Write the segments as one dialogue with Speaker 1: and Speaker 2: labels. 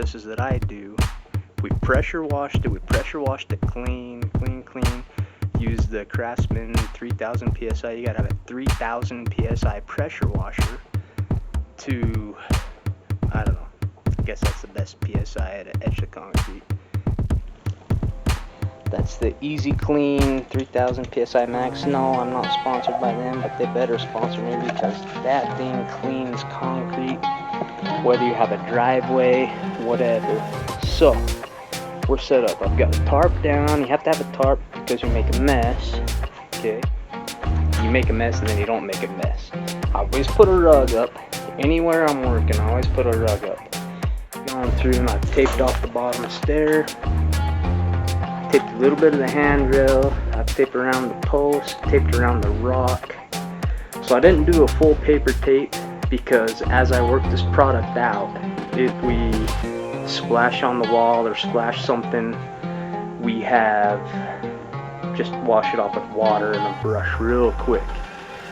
Speaker 1: process that I do. We pressure washed it. We pressure washed it clean. Use the Craftsman 3000 psi. You gotta have a 3000 psi pressure washer to, I don't know, I guess that's the best psi to etch the concrete. That's the Easy Clean 3000 psi max. No, I'm not sponsored by them, but they better sponsor me, because that thing cleans concrete, whether you have a driveway, whatever. So we're set up. I've got a tarp down. You have to have a tarp because you make a mess. Okay, you make a mess and then you don't make a mess. I always put a rug up. Anywhere I'm working, I always put a rug up. Going through, and I've taped off the bottom stair. Taped a little bit of the handrail. I've taped around the post. Taped around the rock. So I didn't do a full paper tape because as I work this product out, if we splash on the wall or splash something, we have just wash it off with water and a brush real quick.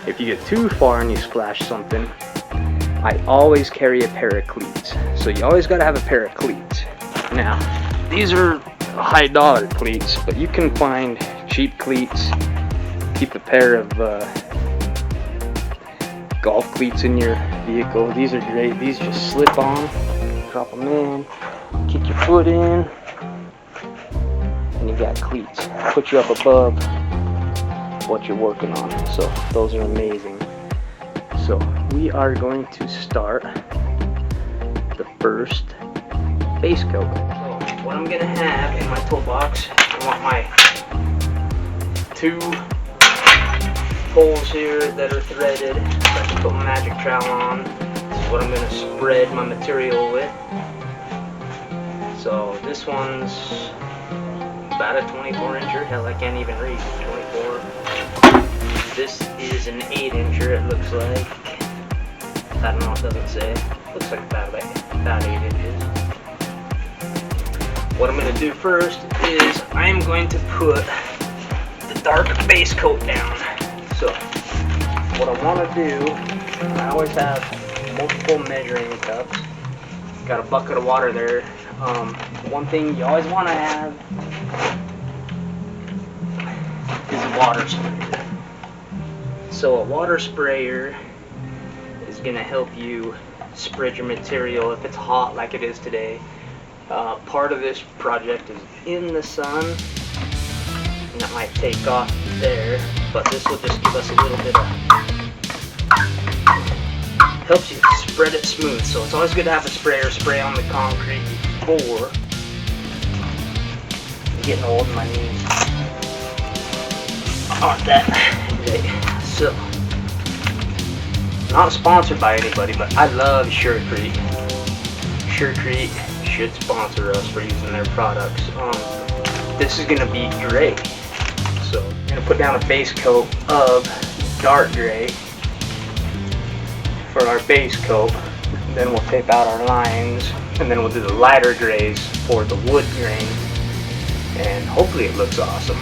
Speaker 1: If you get too far and you splash something, I always carry a pair of cleats. So you always got to have a pair of cleats. Now, these are high dollar cleats, but you can find cheap cleats. Keep a pair of golf cleats in your vehicle. These are great. These just slip on, drop them in, kick your foot in, and you got cleats. Put you up above what you're working on. So those are amazing. So we are going to start the first base coat. So what I'm gonna have in my toolbox, I want my 2 holes here that are threaded. So I can put my magic trowel on. This is what I'm gonna spread my material with. So this one's about a 24 incher. Hell, I can't even read. 24. This is an 8 incher, it looks like. I don't know, it doesn't say. Looks like about 8 inches. What I'm going to do first is I am going to put the dark base coat down. So what I want to do, I always have multiple measuring cups. Got a bucket of water there. One thing you always want to have is a water sprayer. So a water sprayer is going to help you spread your material if it's hot like it is today. Part of this project is in the sun, and that might take off there, but this will just give us a little bit of, helps you spread it smooth. So it's always good to have a sprayer spray on the concrete before. I'm getting old in my knees. Aren't that great? So, not sponsored by anybody, but I love Sure-Crete. Sure-Crete should sponsor us for using their products. This is going to be great. So, I'm going to put down a base coat of dark gray for our base coat. Then we'll tape out our lines, and then we'll do the lighter grays for the wood grain, and hopefully it looks awesome.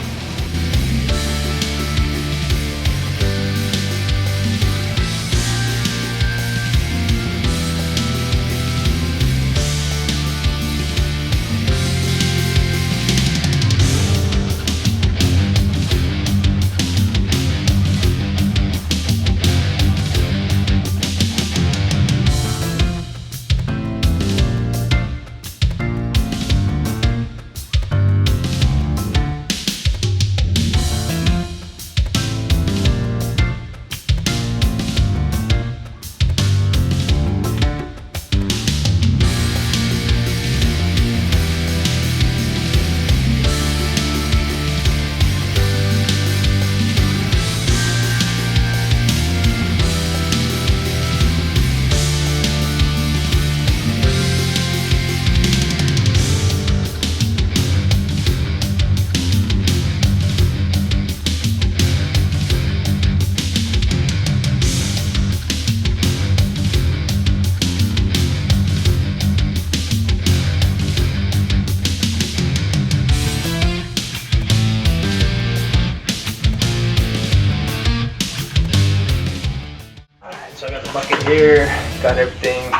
Speaker 1: So I got the bucket here, got everything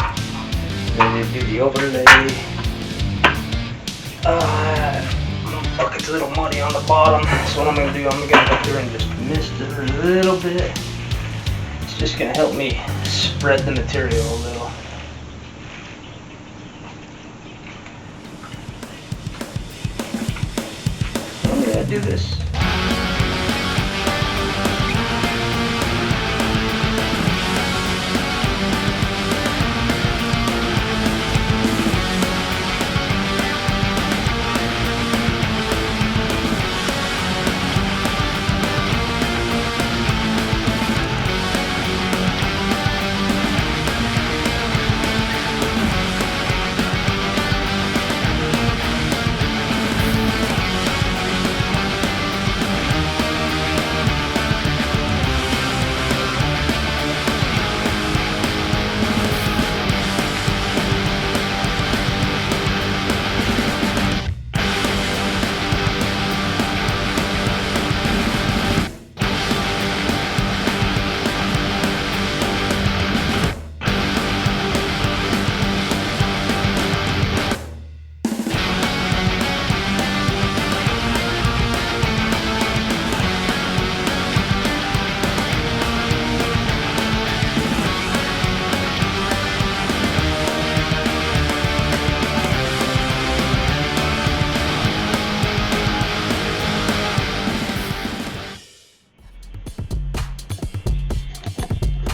Speaker 1: ready to do the overlay. Bucket's a little muddy on the bottom, so what I'm going to do, I'm going to go through and just mist it a little bit. It's just going to help me spread the material a little. I'm going to do this.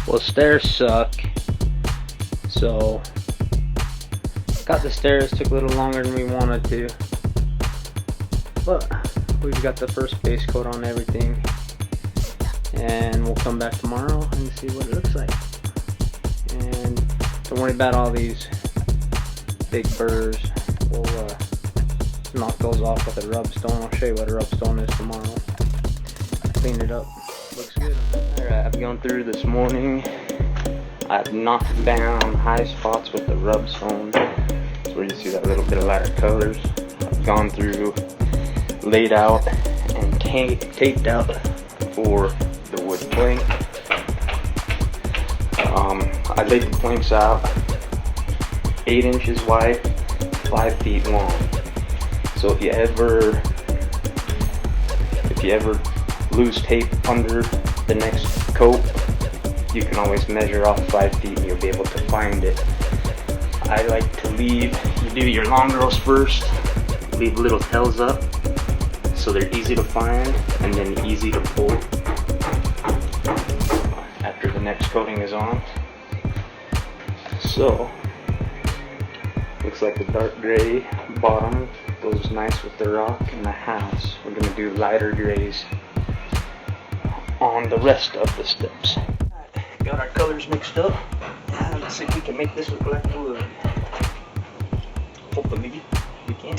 Speaker 1: Well, stairs suck, so got the stairs, took a little longer than we wanted to, but we've got the first base coat on everything, and we'll come back tomorrow and see what it looks like. And don't worry about all these big burrs, we'll knock those off with a rub stone. I'll show you what a rub stone is tomorrow. Clean it up. Looks good. Alright, I've gone through this morning. I've knocked down high spots with the rub stone. That's where you see that little bit of lighter colors. I've gone through, laid out, and taped out for the wood plank. I laid the planks out 8 inches wide, 5 feet long. So if you ever lose tape under the next coat, you can always measure off 5 feet and you'll be able to find it. I like to leave, you do your long rows first, leave little tails up so they're easy to find and then easy to pull after the next coating is on. So, looks like the dark gray bottom goes nice with the rock and the house. We're going to do lighter grays on the rest of the steps. Got our colors mixed up. Let's see if we can make this look like wood. Hopefully we can.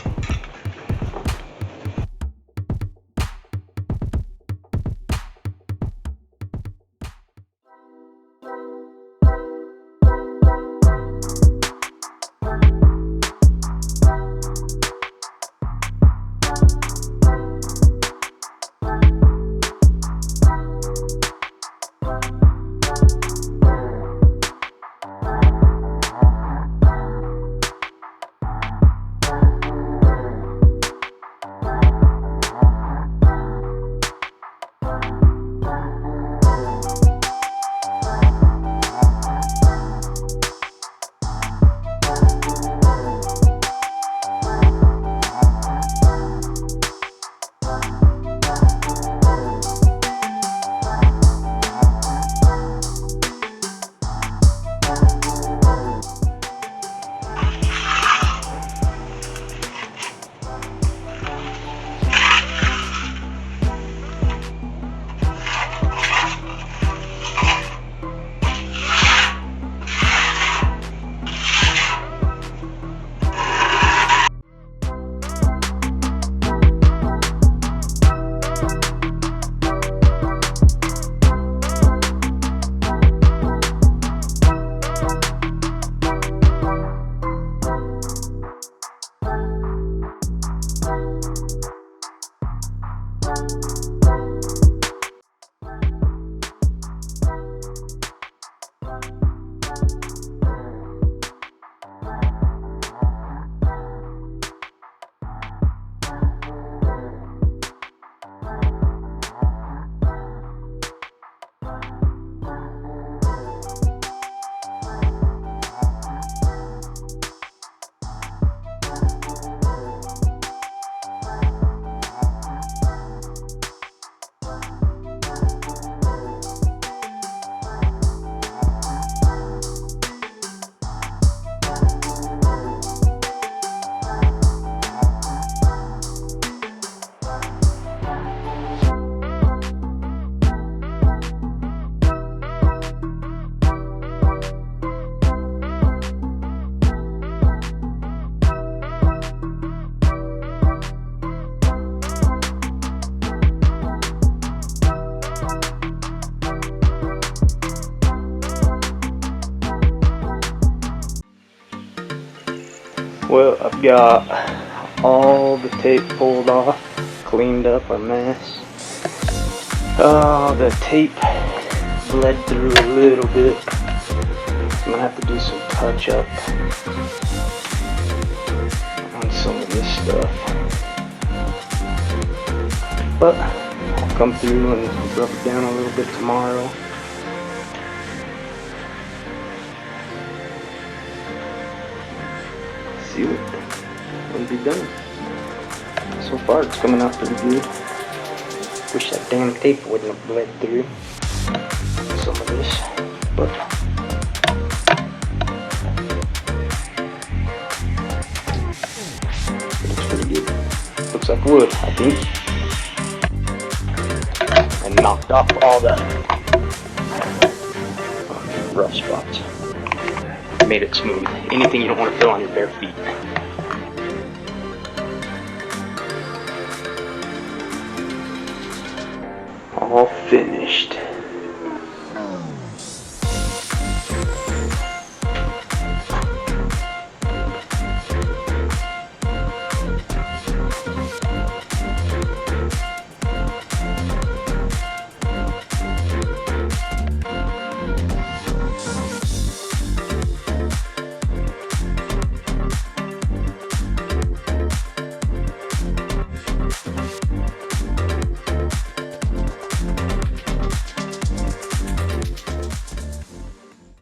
Speaker 1: Well, I've got all the tape pulled off, cleaned up a mess. Oh, the tape bled through a little bit. I'm gonna have to do some touch up on some of this stuff. But I'll come through and rub it down a little bit tomorrow. See what will be done. So far it's coming out pretty good. Wish that damn tape wouldn't have bled through some of this, but it looks pretty good. Looks like wood, I think. And knocked off all the rough spots. Made it smooth. Anything you don't want to feel on your bare feet. All finished.